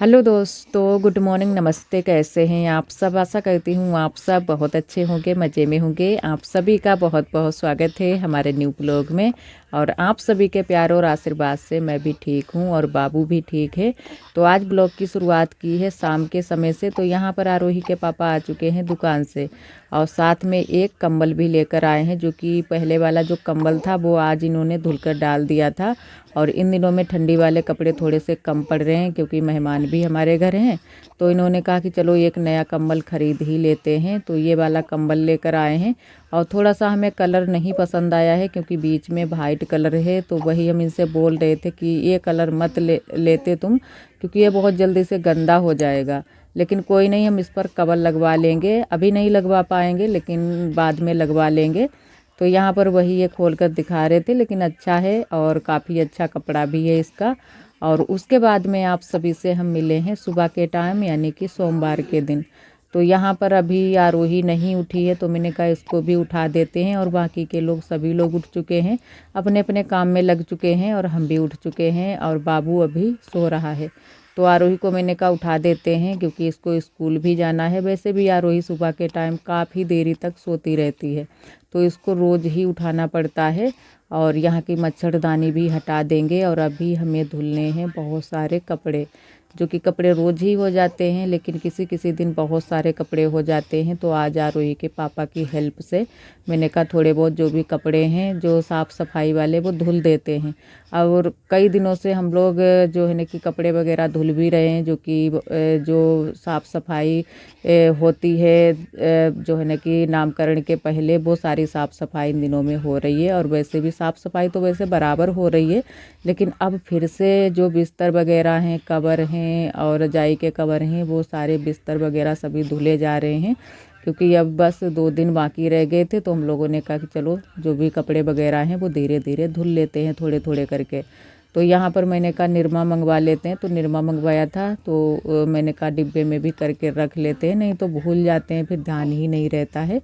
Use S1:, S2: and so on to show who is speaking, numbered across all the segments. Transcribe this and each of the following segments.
S1: Hello दोस्तों, good morning, नमस्ते। कैसे हैं आप सब? आशा करती हूँ आप सब बहुत अच्छे होंगे, मज़े में होंगे। आप सभी का बहुत बहुत स्वागत है हमारे न्यू ब्लॉग में। और आप सभी के प्यार और आशीर्वाद से मैं भी ठीक हूँ और बाबू भी ठीक है। तो आज ब्लॉग की शुरुआत की है शाम के समय से। तो यहाँ पर आरोही के पापा आ चुके हैं दुकान से और साथ में एक कंबल भी लेकर आए हैं, जो कि पहले वाला जो कंबल था वो आज इन्होंने धुलकर डाल दिया था। और इन दिनों में ठंडी वाले कपड़े थोड़े से कम पड़ रहे हैं क्योंकि मेहमान भी हमारे घर हैं। तो इन्होंने कहा कि चलो एक नया कंबल ख़रीद ही लेते हैं, तो ये वाला कंबल लेकर आए हैं। और थोड़ा सा हमें कलर नहीं पसंद आया है क्योंकि बीच में वाइट कलर है, तो वही हम इनसे बोल रहे थे कि ये कलर मत लेते तुम, क्योंकि ये बहुत जल्दी से गंदा हो जाएगा। लेकिन कोई नहीं, हम इस पर कवर लगवा लेंगे। अभी नहीं लगवा पाएंगे लेकिन बाद में लगवा लेंगे। तो यहाँ पर वही ये खोल कर दिखा रहे थे, लेकिन अच्छा है और काफ़ी अच्छा कपड़ा भी है इसका। और उसके बाद में आप सभी से हम मिले हैं सुबह के टाइम, यानी कि सोमवार के दिन। तो यहाँ पर अभी आरोही नहीं उठी है, तो मैंने कहा इसको भी उठा देते हैं। और बाकी के लोग सभी लोग उठ चुके हैं, अपने अपने काम में लग चुके हैं और हम भी उठ चुके हैं और बाबू अभी सो रहा है। तो आरोही को मैंने कहा उठा देते हैं क्योंकि इसको स्कूल भी जाना है। वैसे भी आरोही सुबह के टाइम काफ़ी देरी तक सोती रहती है, तो इसको रोज़ ही उठाना पड़ता है। और यहाँ की मच्छरदानी भी हटा देंगे। और अभी हमें धुलने हैं बहुत सारे कपड़े, जो कि कपड़े रोज़ ही हो जाते हैं, लेकिन किसी किसी दिन बहुत सारे कपड़े हो जाते हैं। तो आज आरोही के पापा की हेल्प से मैंने कहा थोड़े बहुत जो भी कपड़े हैं जो साफ़ सफाई वाले वो धुल देते हैं। और कई दिनों से हम लोग जो है ना कि कपड़े वगैरह धुल भी रहे हैं, जो कि जो साफ़ सफाई होती है, जो है ना कि नामकरण के पहले, वो सारी साफ़ सफाई इन दिनों में हो रही है। और वैसे भी साफ़ सफाई तो वैसे बराबर हो रही है, लेकिन अब फिर से जो बिस्तर वगैरह हैं, कवर हैं और रजाई के कवर हैं, वो सारे बिस्तर वगैरह सभी धुले जा रहे हैं। क्योंकि अब बस 2 दिन बाकी रह गए थे, तो हम लोगों ने कहा कि चलो जो भी कपड़े वगैरह हैं वो धीरे धीरे धुल लेते हैं, थोड़े थोड़े करके। तो यहाँ पर मैंने कहा निरमा मंगवा लेते हैं, तो निरमा मंगवाया था। तो मैंने कहा डिब्बे में भी करके रख लेते हैं, नहीं तो भूल जाते हैं, फिर ध्यान ही नहीं रहता है।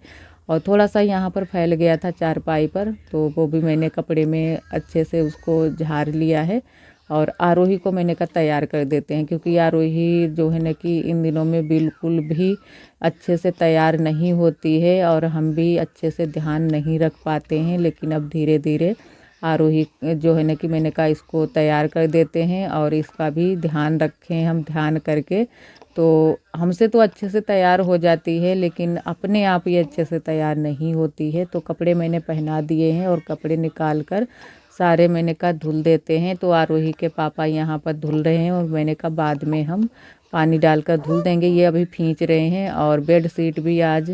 S1: और थोड़ा सा यहाँ पर फैल गया था चारपाई पर, तो वो भी मैंने कपड़े में अच्छे से उसको झाड़ लिया है। और आरोही को मैंने कहा तैयार कर देते हैं, क्योंकि आरोही जो है ना कि इन दिनों में बिल्कुल भी अच्छे से तैयार नहीं होती है और हम भी अच्छे से ध्यान नहीं रख पाते हैं। लेकिन अब धीरे धीरे आरोही जो है ना कि मैंने कहा इसको तैयार कर देते हैं और इसका भी ध्यान रखें हम, ध्यान करके। तो हमसे तो अच्छे से तैयार हो जाती है, लेकिन अपने आप ये अच्छे से तैयार नहीं होती है। तो कपड़े मैंने पहना दिए हैं और कपड़े निकाल कर सारे मैंने कहा धुल देते हैं। तो आरोही के पापा यहाँ पर धुल रहे हैं और मैंने कहा बाद में हम पानी डालकर धुल देंगे। ये अभी खींच रहे हैं। और बेड शीट भी आज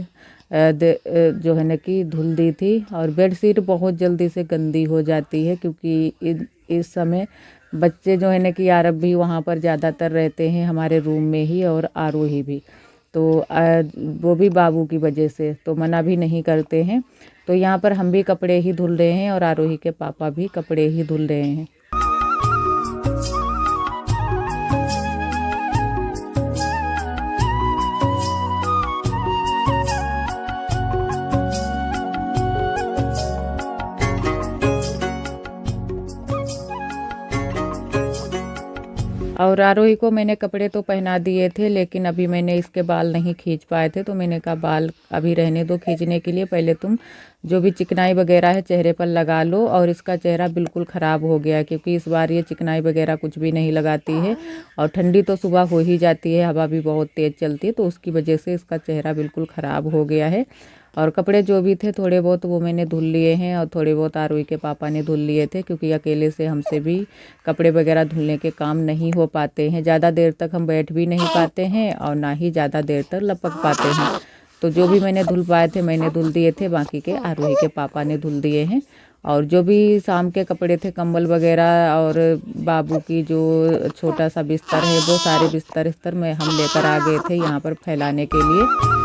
S1: जो है ना कि धुल दी थी। और बेड शीट बहुत जल्दी से गंदी हो जाती है, क्योंकि इस समय बच्चे जो है ना कि यार अब भी वहाँ पर ज़्यादातर रहते हैं हमारे रूम में ही, और आरोही भी। तो वो भी बाबू की वजह से तो मना भी नहीं करते हैं। तो यहाँ पर हम भी कपड़े ही धुल रहे हैं और आरोही के पापा भी कपड़े ही धुल रहे हैं। और आरोही को मैंने कपड़े तो पहना दिए थे, लेकिन अभी मैंने इसके बाल नहीं खींच पाए थे, तो मैंने कहा बाल अभी रहने दो खींचने के लिए, पहले तुम जो भी चिकनाई वगैरह है चेहरे पर लगा लो। और इसका चेहरा बिल्कुल ख़राब हो गया, क्योंकि इस बार ये चिकनाई वगैरह कुछ भी नहीं लगाती है। और ठंडी तो सुबह हो ही जाती है, हवा भी बहुत तेज़ चलती है, तो उसकी वजह से इसका चेहरा बिल्कुल ख़राब हो गया है। और कपड़े जो भी थे थोड़े बहुत वो मैंने धुल लिए हैं और थोड़े बहुत आरोही के पापा ने धुल लिए थे, क्योंकि अकेले से हमसे भी कपड़े वगैरह धुलने के काम नहीं हो पाते हैं। ज़्यादा देर तक हम बैठ भी नहीं पाते हैं और ना ही ज़्यादा देर तक लपक पाते हैं। तो जो भी मैंने धुल पाए थे मैंने धुल दिए थे, बाकी के आरोही के पापा ने धुल दिए हैं। और जो भी शाम के कपड़े थे, कंबल वगैरह और बाबू की जो छोटा सा बिस्तर है, वो सारे बिस्तर में हम लेकर आ गए थे यहाँ पर फैलाने के लिए।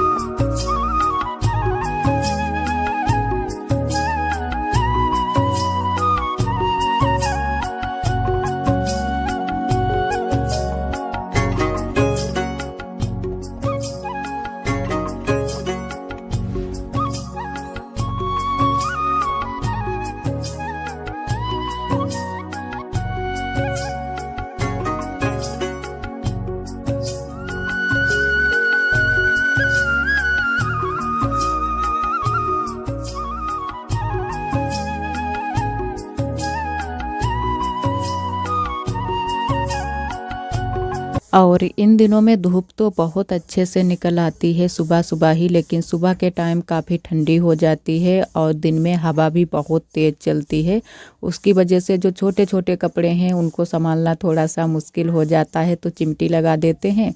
S1: और इन दिनों में धूप तो बहुत अच्छे से निकल आती है सुबह सुबह ही, लेकिन सुबह के टाइम काफ़ी ठंडी हो जाती है और दिन में हवा भी बहुत तेज़ चलती है। उसकी वजह से जो छोटे छोटे कपड़े हैं उनको संभालना थोड़ा सा मुश्किल हो जाता है, तो चिमटी लगा देते हैं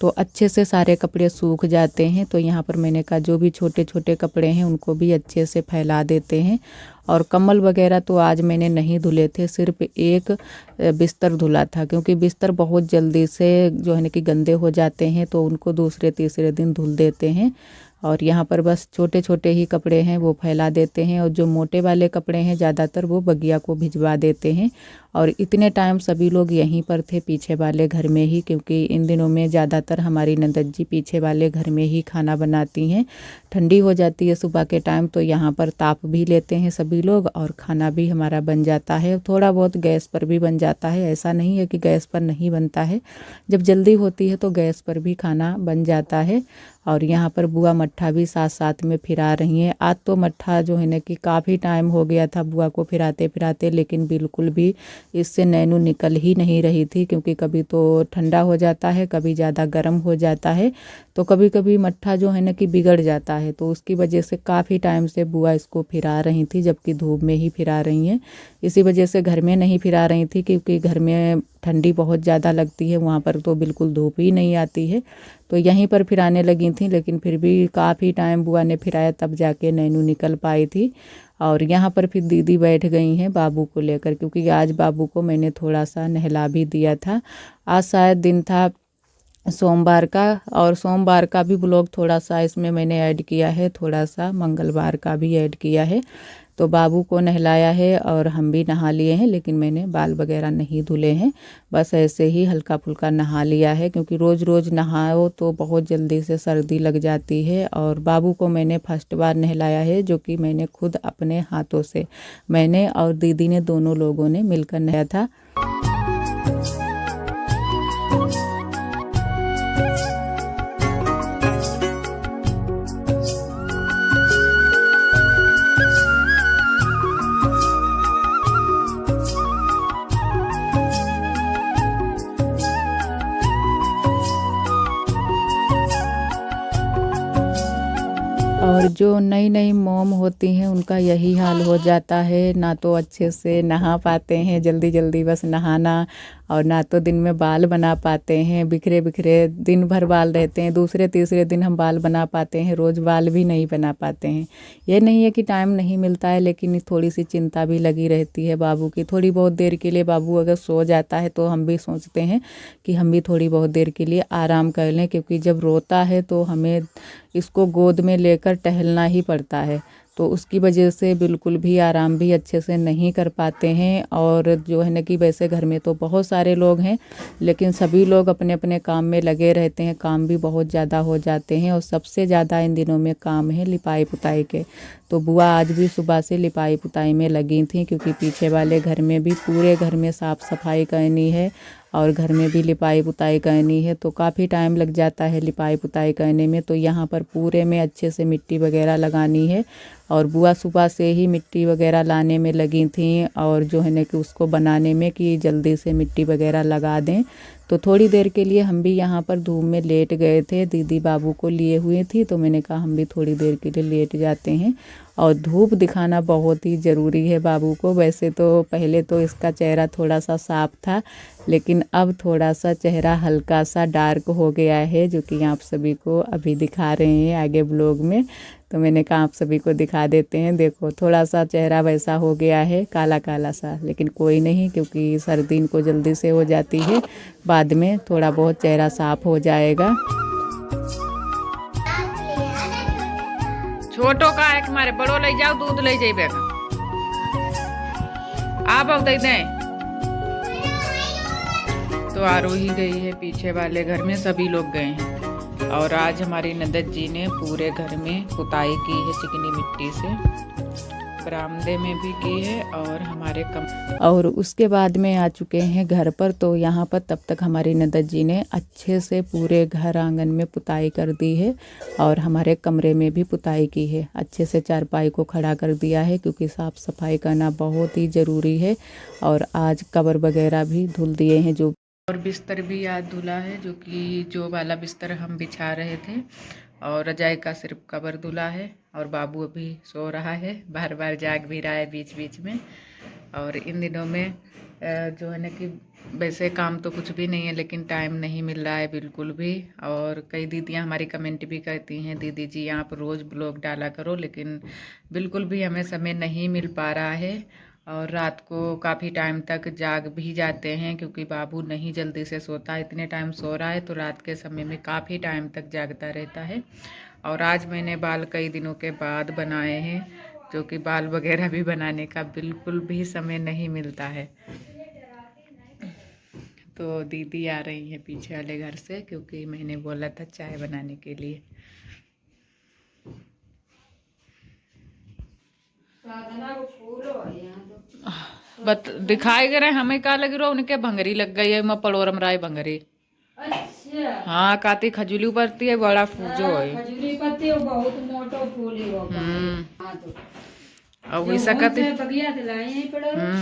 S1: तो अच्छे से सारे कपड़े सूख जाते हैं। तो यहाँ पर मैंने कहा जो भी छोटे छोटे कपड़े हैं उनको भी अच्छे से फैला देते हैं। और कंबल वगैरह तो आज मैंने नहीं धुले थे, सिर्फ एक बिस्तर धुला था, क्योंकि बिस्तर बहुत जल्दी से जो है ना कि गंदे हो जाते हैं, तो उनको दूसरे तीसरे दिन धुल देते हैं। और यहाँ पर बस छोटे छोटे ही कपड़े हैं वो फैला देते हैं, और जो मोटे वाले कपड़े हैं ज़्यादातर वो बगिया को भिजवा देते हैं। और इतने टाइम सभी लोग यहीं पर थे पीछे वाले घर में ही, क्योंकि इन दिनों में ज़्यादातर हमारी नंदत जी पीछे वाले घर में ही खाना बनाती हैं। ठंडी हो जाती है सुबह के टाइम, तो यहाँ पर ताप भी लेते हैं सभी लोग और खाना भी हमारा बन जाता है। थोड़ा बहुत गैस पर भी बन जाता है, ऐसा नहीं है कि गैस पर नहीं बनता है। जब जल्दी होती है तो गैस पर भी खाना बन जाता है। और यहाँ पर बुआ मट्ठा भी साथ साथ में फिरा रही हैं। आज तो मट्ठा जो है ना कि काफ़ी टाइम हो गया था बुआ को फिराते फिराते, लेकिन बिल्कुल भी इससे नैनू निकल ही नहीं रही थी, क्योंकि कभी तो ठंडा हो जाता है, कभी ज़्यादा गर्म हो जाता है, तो कभी कभी मट्ठा जो है ना कि बिगड़ जाता है। तो उसकी वजह से काफ़ी टाइम से बुआ इसको फिरा रही थी, जबकि धूप में ही फिरा रही हैं। इसी वजह से घर में नहीं फिरा रही थी, क्योंकि घर में ठंडी बहुत ज़्यादा लगती है, वहाँ पर तो बिल्कुल धूप ही नहीं आती है, तो यहीं पर फिराने लगी थी। लेकिन फिर भी काफ़ी टाइम बुआ ने फिराया, तब जाके नैनू निकल पाई थी। और यहाँ पर फिर दीदी बैठ गई हैं बाबू को लेकर, क्योंकि आज बाबू को मैंने थोड़ा सा नहला भी दिया था। आज शायद दिन था सोमवार का, और सोमवार का भी ब्लॉग थोड़ा सा इसमें मैंने ऐड किया है, थोड़ा सा मंगलवार का भी ऐड किया है। तो बाबू को नहलाया है और हम भी नहा लिए हैं, लेकिन मैंने बाल वगैरह नहीं धुले हैं, बस ऐसे ही हल्का फुल्का नहा लिया है, क्योंकि रोज़ रोज़ नहाओ तो बहुत जल्दी से सर्दी लग जाती है। और बाबू को मैंने फर्स्ट बार नहलाया है, जो कि मैंने खुद अपने हाथों से, मैंने और दीदी ने दोनों लोगों ने मिलकर नहाया था। और जो नई नई मॉम होती हैं उनका यही हाल हो जाता है, ना तो अच्छे से नहा पाते हैं, जल्दी जल्दी बस नहाना, और ना तो दिन में बाल बना पाते हैं, बिखरे बिखरे दिन भर बाल रहते हैं, दूसरे तीसरे दिन हम बाल बना पाते हैं, रोज़ बाल भी नहीं बना पाते हैं। ये नहीं है कि टाइम नहीं मिलता है, लेकिन थोड़ी सी चिंता भी लगी रहती है बाबू की। थोड़ी बहुत देर के लिए बाबू अगर सो जाता है तो हम भी सोचते हैं कि हम भी थोड़ी बहुत देर के लिए आराम कर लें, क्योंकि जब रोता है तो हमें इसको गोद में लेकर टहलना ही पड़ता है, तो उसकी वजह से बिल्कुल भी आराम भी अच्छे से नहीं कर पाते हैं। और जो है ना कि वैसे घर में तो बहुत सारे लोग हैं, लेकिन सभी लोग अपने अपने काम में लगे रहते हैं, काम भी बहुत ज़्यादा हो जाते हैं, और सबसे ज़्यादा इन दिनों में काम है लिपाई पुताई के। तो बुआ आज भी सुबह से लिपाई पुताई में लगी थी, क्योंकि पीछे वाले घर में भी पूरे घर में साफ़ सफाई करनी है और घर में भी लिपाई पुताई करनी है, तो काफ़ी टाइम लग जाता है लिपाई पुताई करने में। तो यहाँ पर पूरे में अच्छे से मिट्टी वगैरह लगानी है, और बुआ सुबह से ही मिट्टी वगैरह लाने में लगी थी, और जो है ना कि उसको बनाने में कि जल्दी से मिट्टी वगैरह लगा दें। तो थोड़ी देर के लिए हम भी यहाँ पर धूप में लेट गए थे, दीदी बाबू को लिए हुए थी, तो मैंने कहा हम भी थोड़ी देर के लिए लेट जाते हैं। और धूप दिखाना बहुत ही ज़रूरी है बाबू को। वैसे तो पहले तो इसका चेहरा थोड़ा सा साफ था, लेकिन अब थोड़ा सा चेहरा हल्का सा डार्क हो गया है, जो कि आप सभी को अभी दिखा रहे हैं आगे ब्लॉग में। तो मैंने कहा आप सभी को दिखा देते हैं। देखो थोड़ा सा चेहरा वैसा हो गया है, काला काला सा, लेकिन कोई नहीं, क्योंकि सर्दी इनको जल्दी से हो जाती है, बाद में थोड़ा बहुत चेहरा साफ हो जाएगा। छोटो का एक मारे बड़ो ले जाओ, दूध ले जाइबे आप अब दे दें। तो आरोही गई है पीछे वाले घर में, सभी लोग गए हैं। और आज हमारी नंदत जी ने पूरे घर में पुताई की है चिकनी मिट्टी से, बरामदे में भी की है और हमारे और उसके बाद में आ चुके हैं घर पर। तो यहाँ पर तब तक हमारी नंदत जी ने अच्छे से पूरे घर आंगन में पुताई कर दी है, और हमारे कमरे में भी पुताई की है। अच्छे से चारपाई को खड़ा कर दिया है, क्योंकि साफ़ सफाई करना बहुत ही ज़रूरी है। और आज कवर वगैरह भी धुल दिए हैं, जो और बिस्तर भी आज धुला है, जो वाला बिस्तर हम बिछा रहे थे, और रजाई का सिर्फ कवर धुला है। और बाबू अभी सो रहा है, बार बार जाग भी रहा है बीच बीच में। और इन दिनों में जो है ना कि वैसे काम तो कुछ भी नहीं है, लेकिन टाइम नहीं मिल रहा है बिल्कुल भी। और कई दीदियां हमारी कमेंट भी करती हैं, दीदी जी आप रोज़ ब्लॉग डाला करो, लेकिन बिल्कुल भी हमें समय नहीं मिल पा रहा है। और रात को काफ़ी टाइम तक जाग भी जाते हैं, क्योंकि बाबू नहीं जल्दी से सोता, इतने टाइम सो रहा है तो रात के समय में काफ़ी टाइम तक जागता रहता है। और आज मैंने बाल कई दिनों के बाद बनाए हैं, जो कि बाल वगैरह भी बनाने का बिल्कुल भी समय नहीं मिलता है। तो दीदी आ रही हैं पीछे वाले घर से, क्योंकि मैंने बोला था चाय बनाने के लिए। बट दिखाई दे रहे हमें क्या लग रहा, उनके भंगरी लग गई है, मैं पड़ोरम राय भंगरी। अच्छा हाँ, काती खजूली पड़ती है, बड़ा फूजो है खजूली पत्ती है, बहुत मोटो फूल है। हाँ तो अब हुई सकत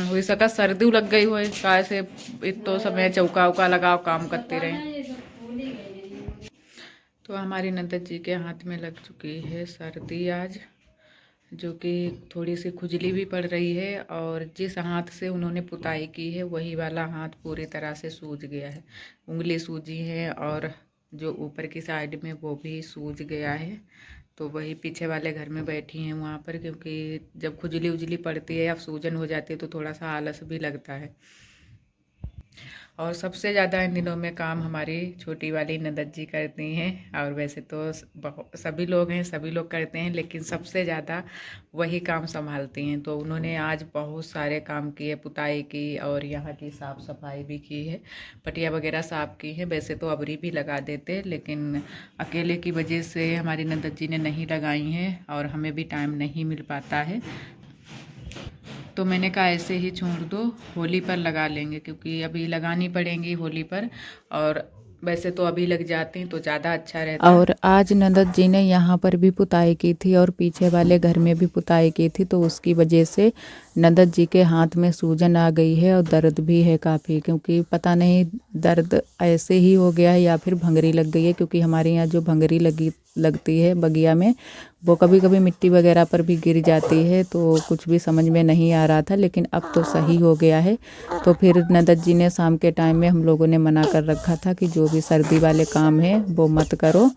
S1: हुई सकत सर्दी लग गई हो, काय से इतो समय चौका उका लगाओ काम करते रहे। तो हमारी नंदन जी के हाथ में लग चुकी है सर्दी आज, जो कि थोड़ी सी खुजली भी पड़ रही है। और जिस हाथ से उन्होंने पुताई की है वही वाला हाथ पूरी तरह से सूज गया है, उंगली सूजी है और जो ऊपर की साइड में वो भी सूज गया है। तो वही पीछे वाले घर में बैठी हैं वहाँ पर, क्योंकि जब खुजली उजली पड़ती है या सूजन हो जाती है तो थोड़ा सा आलस भी लगता है। और सबसे ज़्यादा इन दिनों में काम हमारी छोटी वाली ननद जी करती हैं। और वैसे तो सभी लोग हैं, सभी लोग करते हैं, लेकिन सबसे ज़्यादा वही काम संभालती हैं। तो उन्होंने आज बहुत सारे काम किए, पुताई की और यहाँ की साफ़ सफाई भी की है, पटिया वगैरह साफ़ की है। वैसे तो अबरी भी लगा देते, लेकिन अकेले की वजह से हमारी ननद जी ने नहीं लगाई हैं और हमें भी टाइम नहीं मिल पाता है। तो मैंने कहा ऐसे ही छोड़ दो, होली पर लगा लेंगे, क्योंकि अभी लगानी पड़ेंगी होली पर। और वैसे तो अभी लग जाती हैं तो ज़्यादा अच्छा रहता है। और आज नंदन जी ने यहाँ पर भी पुताई की थी और पीछे वाले घर में भी पुताई की थी, तो उसकी वजह से नंदन जी के हाथ में सूजन आ गई है और दर्द भी है काफ़ी, क्योंकि पता नहीं दर्द ऐसे ही हो गया है या फिर भंगरी लग गई है। क्योंकि हमारे यहाँ जो भंगरी लगती है बगिया में, वो कभी कभी मिट्टी वगैरह पर भी गिर जाती है, तो कुछ भी समझ में नहीं आ रहा था, लेकिन अब तो सही हो गया है। तो फिर नंदन जी ने शाम के टाइम में हम लोगों ने मना कर रखा था कि जो भी सर्दी वाले काम है वो मत करो।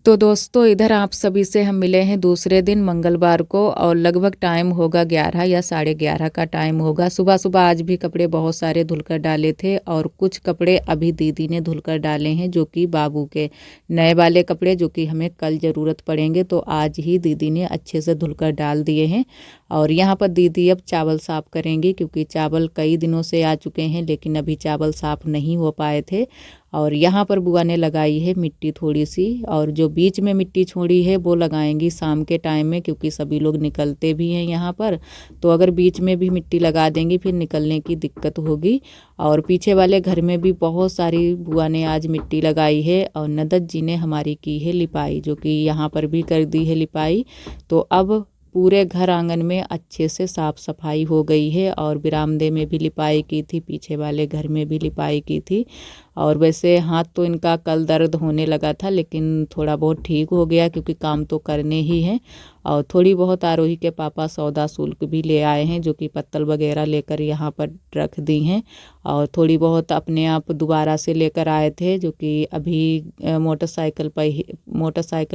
S1: तो दोस्तों इधर आप सभी से हम मिले हैं दूसरे दिन मंगलवार को, और लगभग टाइम होगा 11 या 11:30 का टाइम होगा। सुबह सुबह आज भी कपड़े बहुत सारे धुलकर डाले थे, और कुछ कपड़े अभी दीदी ने धुलकर डाले हैं, जो कि बाबू के नए वाले कपड़े, जो कि हमें कल ज़रूरत पड़ेंगे। तो आज ही दीदी ने अच्छे से धुलकर डाल दिए हैं। और यहाँ पर दीदी अब चावल साफ़ करेंगी, क्योंकि चावल कई दिनों से आ चुके हैं, लेकिन अभी चावल साफ़ नहीं हो पाए थे। और यहाँ पर बुआ ने लगाई है मिट्टी थोड़ी सी, और जो बीच में मिट्टी छोड़ी है वो लगाएंगी शाम के टाइम में, क्योंकि सभी लोग निकलते भी हैं यहाँ पर। तो अगर बीच में भी मिट्टी लगा देंगी फिर निकलने की दिक्कत होगी। और पीछे वाले घर में भी बहुत सारी बुआ ने आज मिट्टी लगाई है, और नदत जी ने हमारी की है लिपाई, जो कि यहाँ पर भी कर दी है लिपाई। तो अब पूरे घर आंगन में अच्छे से साफ़ सफाई हो गई है, और बरामदे में भी लिपाई की थी, पीछे वाले घर में भी लिपाई की थी। और वैसे हाथ तो इनका कल दर्द होने लगा था, लेकिन थोड़ा बहुत ठीक हो गया, क्योंकि काम तो करने ही हैं। और थोड़ी बहुत आरोही के पापा सौदा शुल्क भी ले आए हैं, जो कि पत्तल वगैरह लेकर यहाँ पर रख दी हैं। और थोड़ी बहुत अपने आप दोबारा से लेकर आए थे, जो कि अभी मोटरसाइकिल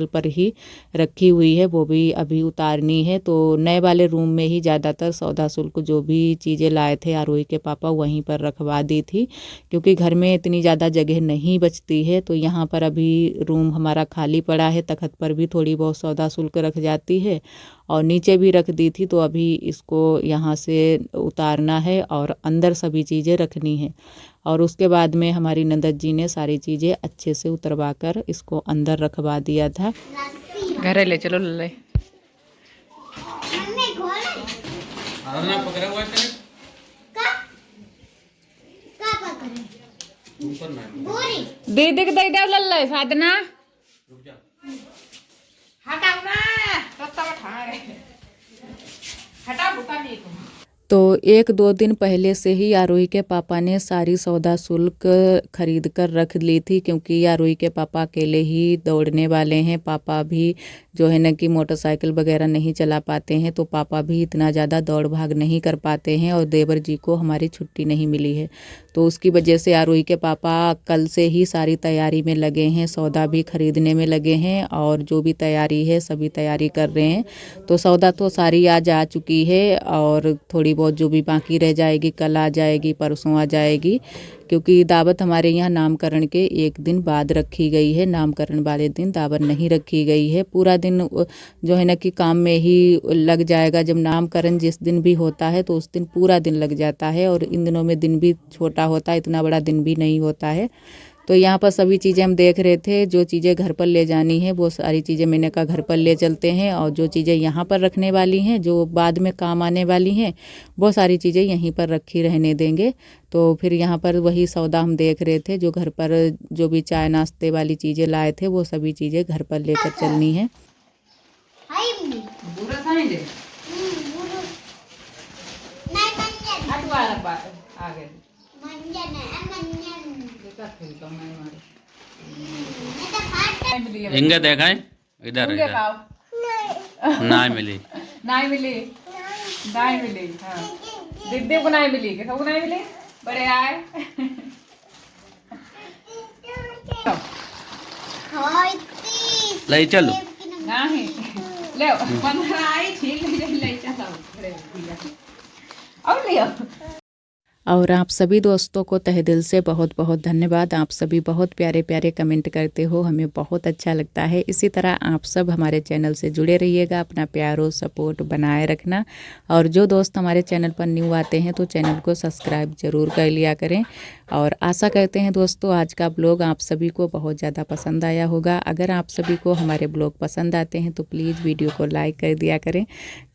S1: पर ही रखी हुई है, वो भी अभी उतारनी है। तो नए वाले रूम में ही ज़्यादातर सौदा शुल्क जो भी चीज़ें लाए थे आरोही के पापा वहीं पर रखवा दी थी, क्योंकि घर में इतनी ज़्यादा जगह नहीं बचती है। तो यहाँ पर अभी रूम हमारा खाली पड़ा है, तखत पर भी थोड़ी बहुत सौदा शुल्क रख जाती है और नीचे भी रख दी थी। तो अभी इसको यहाँ से उतारना है और अंदर सभी चीज़ें रखनी है। और उसके बाद में हमारी नंदत जी ने सारी चीज़ें अच्छे से उतरवा कर इसको अंदर रखवा दिया था। घर ले चलो ले दीदी के दई देव लल्ले साधना हटाओ ना रत्ता बैठा रे हटा बुता नहीं को। तो 1-2 दिन पहले से ही आरोही के पापा ने सारी सौदा शुल्क खरीद कर रख ली थी, क्योंकि आरोही के पापा अकेले ही दौड़ने वाले हैं। पापा भी जो है ना कि मोटरसाइकिल वगैरह नहीं चला पाते हैं, तो पापा भी इतना ज़्यादा दौड़ भाग नहीं कर पाते हैं और देवर जी को हमारी छुट्टी नहीं मिली है। तो उसकी वजह से आरोही के पापा कल से ही सारी तैयारी में लगे हैं, सौदा भी खरीदने में लगे हैं और जो भी तैयारी है सभी तैयारी कर रहे हैं। तो सौदा तो सारी आज आ चुकी है और थोड़ी बहुत जो भी बाकी रह जाएगी कल आ जाएगी, परसों आ जाएगी, क्योंकि दावत हमारे यहाँ नामकरण के 1 दिन बाद रखी गई है। नामकरण वाले दिन दावत नहीं रखी गई है। पूरा दिन जो है ना कि काम में ही लग जाएगा। जब नामकरण जिस दिन भी होता है तो उस दिन पूरा दिन लग जाता है और इन दिनों में दिन भी छोटा होता है, इतना बड़ा दिन भी नहीं होता है। तो यहाँ पर सभी चीज़ें हम देख रहे थे, जो चीज़ें घर पर ले जानी है वो सारी चीज़ें मैंने कहा घर पर ले चलते हैं और जो चीज़ें यहाँ पर रखने वाली हैं, जो बाद में काम आने वाली हैं, वो सारी चीज़ें यहीं पर रखी रहने देंगे। तो फिर यहाँ पर वही सौदा हम देख रहे थे, जो घर पर जो भी चाय नाश्ते वाली चीज़ें लाए थे वो सभी चीज़ें घर पर लेकर चलनी है।
S2: इंगे देखा इधर नहीं मिली
S1: नहीं मिली नहीं मिली। हाँ दीदी को नहीं मिली, सबको नहीं मिली। बड़े आए
S2: ले चलो
S1: नहीं ले 15 आई थी ले चलो और ले। और आप सभी दोस्तों को तहे दिल से बहुत बहुत धन्यवाद। आप सभी बहुत प्यारे प्यारे कमेंट करते हो, हमें बहुत अच्छा लगता है। इसी तरह आप सब हमारे चैनल से जुड़े रहिएगा, अपना प्यार और सपोर्ट बनाए रखना। और जो दोस्त हमारे चैनल पर न्यू आते हैं तो चैनल को सब्सक्राइब ज़रूर कर लिया करें। और आशा करते हैं दोस्तों आज का ब्लॉग आप सभी को बहुत ज़्यादा पसंद आया होगा। अगर आप सभी को हमारे ब्लॉग पसंद आते हैं तो प्लीज़ वीडियो को लाइक कर दिया करें।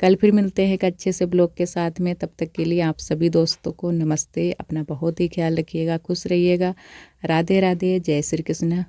S1: कल फिर मिलते हैं एक अच्छे से ब्लॉग के साथ में। तब तक के लिए आप सभी दोस्तों को नमस्ते। अपना बहुत ही ख्याल रखिएगा, खुश रहिएगा। राधे राधे, जय श्री कृष्ण।